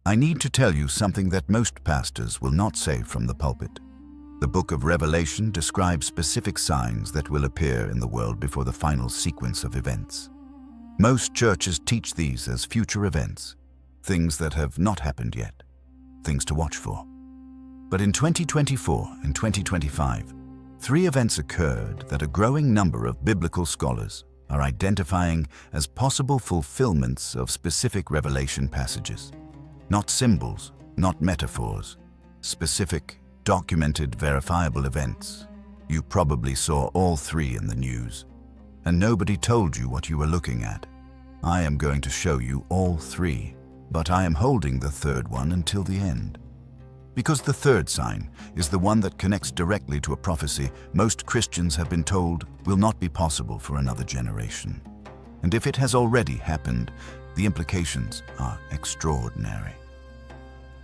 I need to tell you something that most pastors will not say from the pulpit. The book of Revelation describes specific signs that will appear in the world before the final sequence of events. Most churches teach these as future events, things that have not happened yet, things to watch for. But in 2024 and 2025, 3 events occurred that a growing number of biblical scholars are identifying as possible fulfillments of specific Revelation passages. Not symbols, not metaphors, specific, documented, verifiable events. You probably saw all 3 in the news, and nobody told you what you were looking at. I am going to show you all 3, but I am holding the 3rd one until the end. Because the 3rd sign is the one that connects directly to a prophecy most Christians have been told will not be possible for another generation. And if it has already happened, the implications are extraordinary.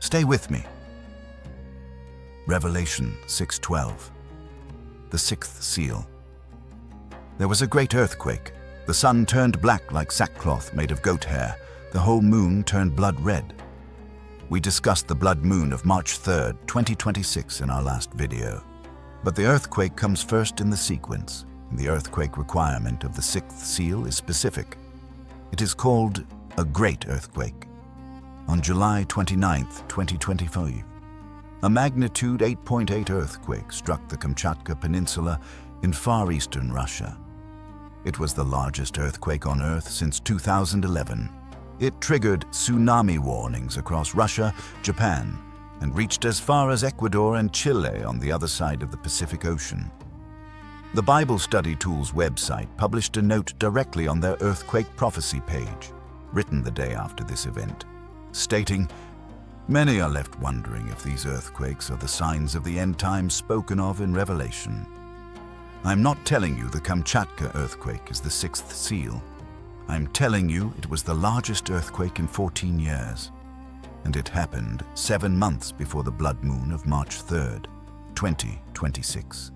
Stay with me. Revelation 6:12. The 6th seal. There was a great earthquake. The sun turned black like sackcloth made of goat hair. The whole moon turned blood red. We discussed the blood moon of March 3rd, 2026 in our last video. But the earthquake comes first in the sequence. The earthquake requirement of the 6th seal is specific. It is called a great earthquake. On July 29th, 2025, a magnitude 8.8 earthquake struck the Kamchatka Peninsula in far eastern Russia. It was the largest earthquake on Earth since 2011. It triggered tsunami warnings across Russia, Japan, and reached as far as Ecuador and Chile on the other side of the Pacific Ocean. The Bible Study Tools website published a note directly on their earthquake prophecy page, written the day after this event, stating, "Many are left wondering if these earthquakes are the signs of the end times spoken of in Revelation. I'm not telling you the Kamchatka earthquake is the 6th seal. I'm telling you it was the largest earthquake in 14 years, and it happened 7 months before the blood moon of March 3rd, 2026.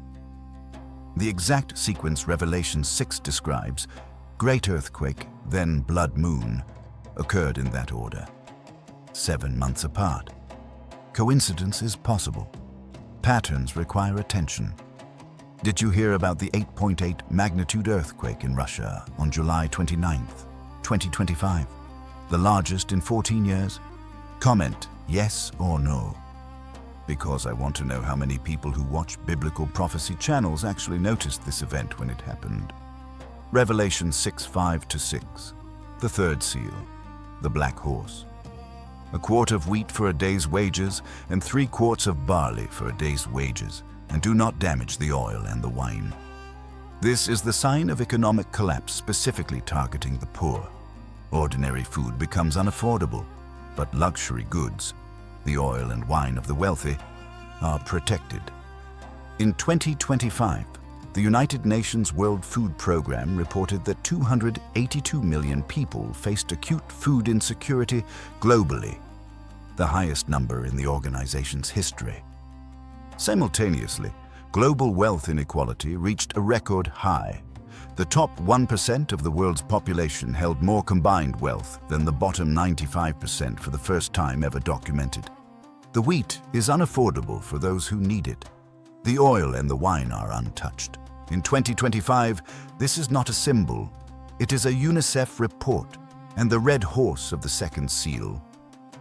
The exact sequence Revelation 6 describes, great earthquake, then blood moon, occurred in that order, 7 months apart. Coincidence is possible. Patterns require attention. Did you hear about the 8.8 magnitude earthquake in Russia on July 29th, 2025? The largest in 14 years? Comment yes or no, because I want to know how many people who watch biblical prophecy channels actually noticed this event when it happened. Revelation 6:5-6, the 3rd seal, the black horse. A quart of wheat for a day's wages and 3 quarts of barley for a day's wages, and do not damage the oil and the wine. This is the sign of economic collapse specifically targeting the poor. Ordinary food becomes unaffordable, but luxury goods, the oil and wine of the wealthy, are protected. In 2025, the United Nations World Food Programme reported that 282 million people faced acute food insecurity globally, the highest number in the organization's history. Simultaneously, global wealth inequality reached a record high. The top 1% of the world's population held more combined wealth than the bottom 95% for the first time ever documented. The wheat is unaffordable for those who need it. The oil and the wine are untouched. In 2025, this is not a symbol. It is a UNICEF report, and the red horse of the 2nd seal,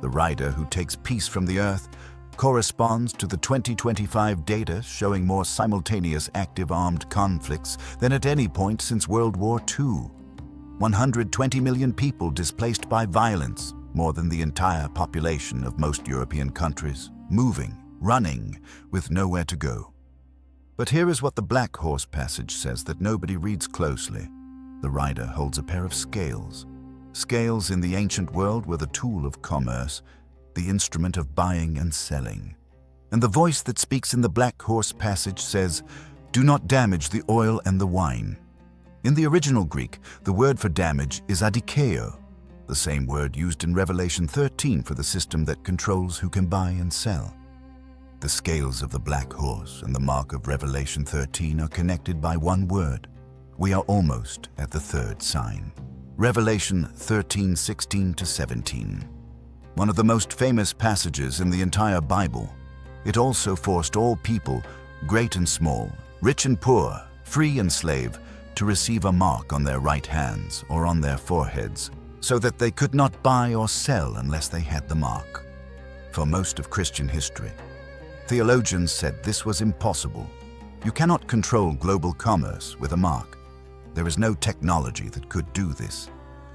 the rider who takes peace from the earth, corresponds to the 2025 data showing more simultaneous active armed conflicts than at any point since World War II. 120 million people displaced by violence, more than the entire population of most European countries, moving, running, with nowhere to go. But here is what the black horse passage says that nobody reads closely. The rider holds a pair of scales. Scales in the ancient world were the tool of commerce, the instrument of buying and selling. And the voice that speaks in the black horse passage says, "Do not damage the oil and the wine." In the original Greek, the word for damage is adikeo, the same word used in Revelation 13 for the system that controls who can buy and sell. The scales of the black horse and the mark of Revelation 13 are connected by one word. We are almost at the 3rd sign. Revelation 13:16-17. one of the most famous passages in the entire Bible. It also forced all people, great and small, rich and poor, free and slave, to receive a mark on their right hands or on their foreheads, so that they could not buy or sell unless they had the mark. For most of Christian history, theologians said this was impossible. You cannot control global commerce with a mark. There is no technology that could do this.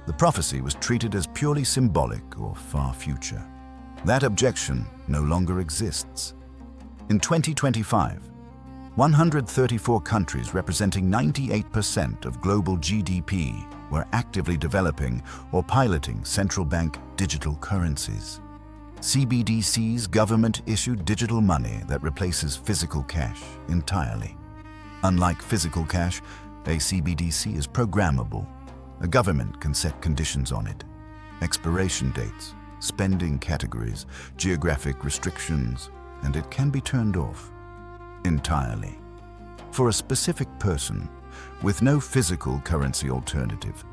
The prophecy was treated as purely symbolic or far future. That objection no longer exists. In 2025, 134 countries representing 98% of global GDP were actively developing or piloting central bank digital currencies. CBDC's government-issued digital money that replaces physical cash entirely. Unlike physical cash, a CBDC is programmable. A government can set conditions on it: expiration dates, spending categories, geographic restrictions, and it can be turned off entirely for a specific person with no physical currency alternative.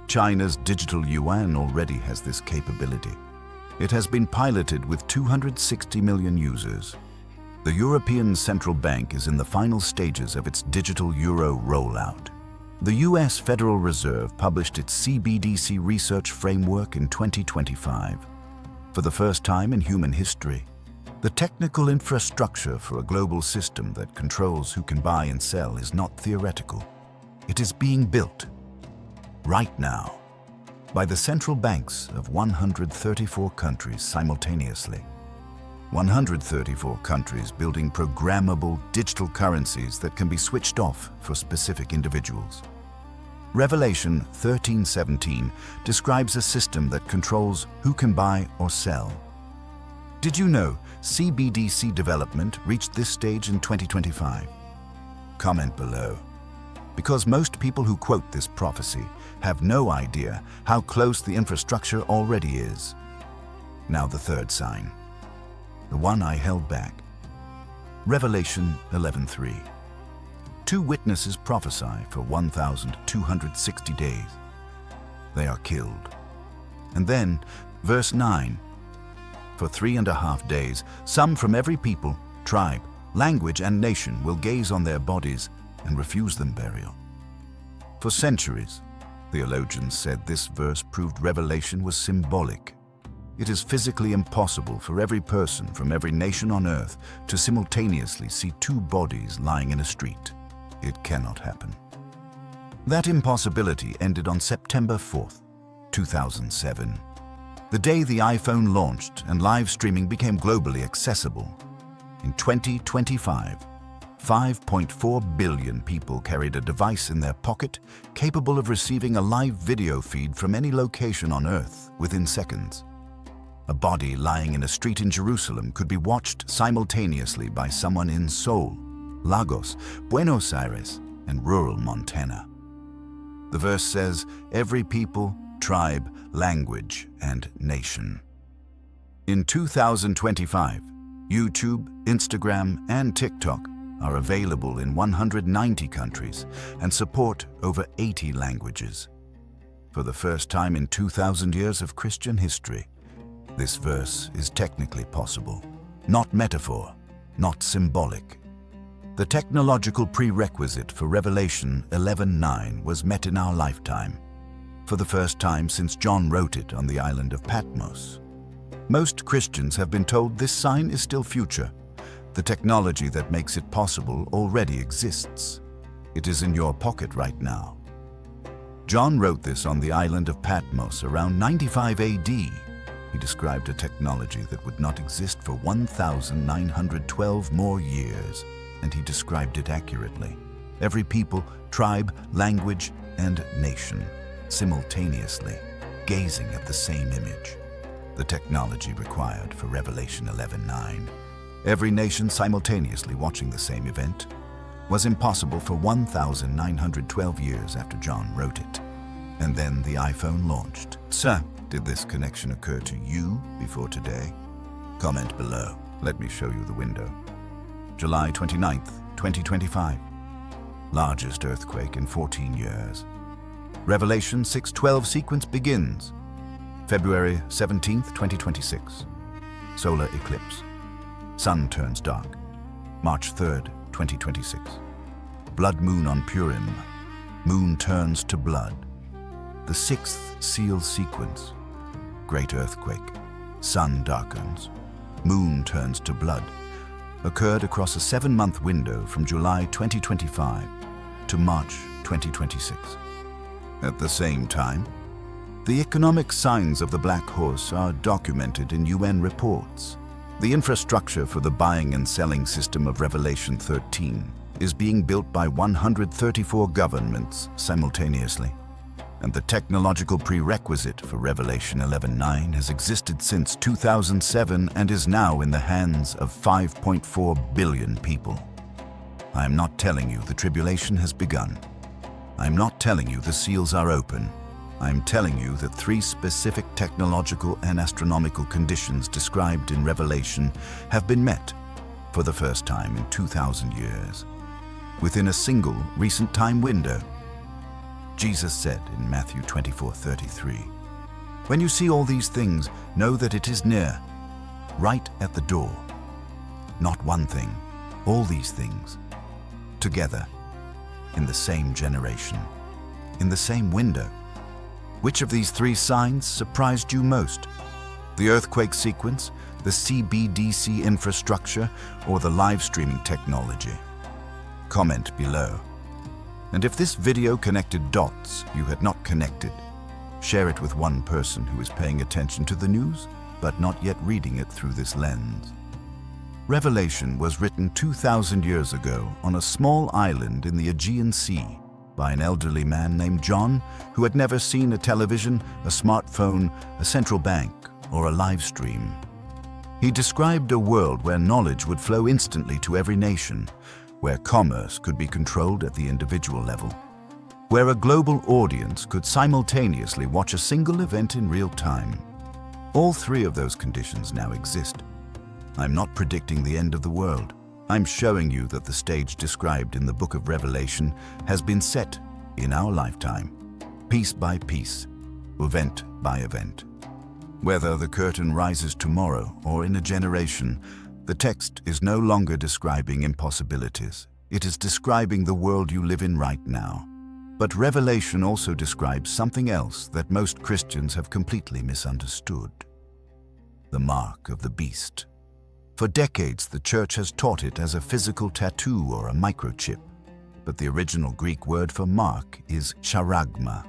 China's digital yuan already has this capability. It has been piloted with 260 million users. The European Central Bank is in the final stages of its digital euro rollout. The US Federal Reserve published its CBDC research framework in 2025. For the first time in human history, the technical infrastructure for a global system that controls who can buy and sell is not theoretical. It is being built right now by the central banks of 134 countries simultaneously. 134 countries building programmable digital currencies that can be switched off for specific individuals. Revelation 13:17 describes a system that controls who can buy or sell. Did you know CBDC development reached this stage in 2025? Comment below. Because most people who quote this prophecy have no idea how close the infrastructure already is. Now the third sign, the one I held back. Revelation 11:3. 2 witnesses prophesy for 1,260 days. They are killed. And then, verse 9, for 3.5 days, some from every people, tribe, language, and nation will gaze on their bodies and refuse them burial. For centuries, theologians said this verse proved Revelation was symbolic. It is physically impossible for every person from every nation on earth to simultaneously see 2 bodies lying in a street. It cannot happen. That impossibility ended on September 4th, 2007, the day the iPhone launched and live streaming became globally accessible. In 2025, 5.4 billion people carried a device in their pocket capable of receiving a live video feed from any location on Earth within seconds. A body lying in a street in Jerusalem could be watched simultaneously by someone in Seoul, Lagos, Buenos Aires, and rural Montana. The verse says, every people, tribe, language, and nation. In 2025, YouTube, Instagram, and TikTok are available in 190 countries and support over 80 languages. For the first time in 2,000 years of Christian history, this verse is technically possible, not metaphor, not symbolic. The technological prerequisite for Revelation 11:9 was met in our lifetime, for the first time since John wrote it on the island of Patmos. Most Christians have been told this sign is still future. The technology that makes it possible already exists. It is in your pocket right now. John wrote this on the island of Patmos around 95 AD. He described a technology that would not exist for 1,912 more years, and he described it accurately. Every people, tribe, language, and nation, simultaneously gazing at the same image. The technology required for Revelation 11:9. Every nation simultaneously watching the same event was impossible for 1,912 years after John wrote it. And then the iPhone launched. Sir, did this connection occur to you before today? Comment below. Let me show you the window. July 29th, 2025. Largest earthquake in 14 years. Revelation 6:12 sequence begins. February 17th, 2026. Solar eclipse. Sun turns dark. March 3rd, 2026. Blood moon on Purim. Moon turns to blood. The sixth seal sequence. Great earthquake. Sun darkens. Moon turns to blood. Occurred across a 7-month window from July 2025 to March 2026. At the same time, the economic signs of the Black Horse are documented in UN reports. The infrastructure for the buying and selling system of Revelation 13 is being built by 134 governments simultaneously, and the technological prerequisite for Revelation 11:9 has existed since 2007 and is now in the hands of 5.4 billion people. I am not telling you the tribulation has begun. I am not telling you the seals are open. I am telling you that 3 specific technological and astronomical conditions described in Revelation have been met for the first time in 2,000 years, within a single recent time window. Jesus said in Matthew 24:33, "When you see all these things, know that it is near, right at the door." Not one thing, all these things, together, in the same generation, in the same window. Which of these 3 signs surprised you most? The earthquake sequence, the CBDC infrastructure, or the live streaming technology? Comment below. And if this video connected dots you had not connected, share it with one person who is paying attention to the news, but not yet reading it through this lens. Revelation was written 2,000 years ago on a small island in the Aegean Sea by an elderly man named John who had never seen a television, a smartphone, a central bank, or a live stream. He described a world where knowledge would flow instantly to every nation, where commerce could be controlled at the individual level, where a global audience could simultaneously watch a single event in real time. All 3 of those conditions now exist. I'm not predicting the end of the world. I'm showing you that the stage described in the book of Revelation has been set in our lifetime, piece by piece, event by event. Whether the curtain rises tomorrow or in a generation, the text is no longer describing impossibilities. It is describing the world you live in right now. But Revelation also describes something else that most Christians have completely misunderstood: the mark of the beast. For decades, the church has taught it as a physical tattoo or a microchip, but the original Greek word for mark is charagma,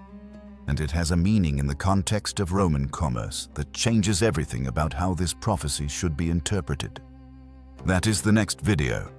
and it has a meaning in the context of Roman commerce that changes everything about how this prophecy should be interpreted. That is the next video.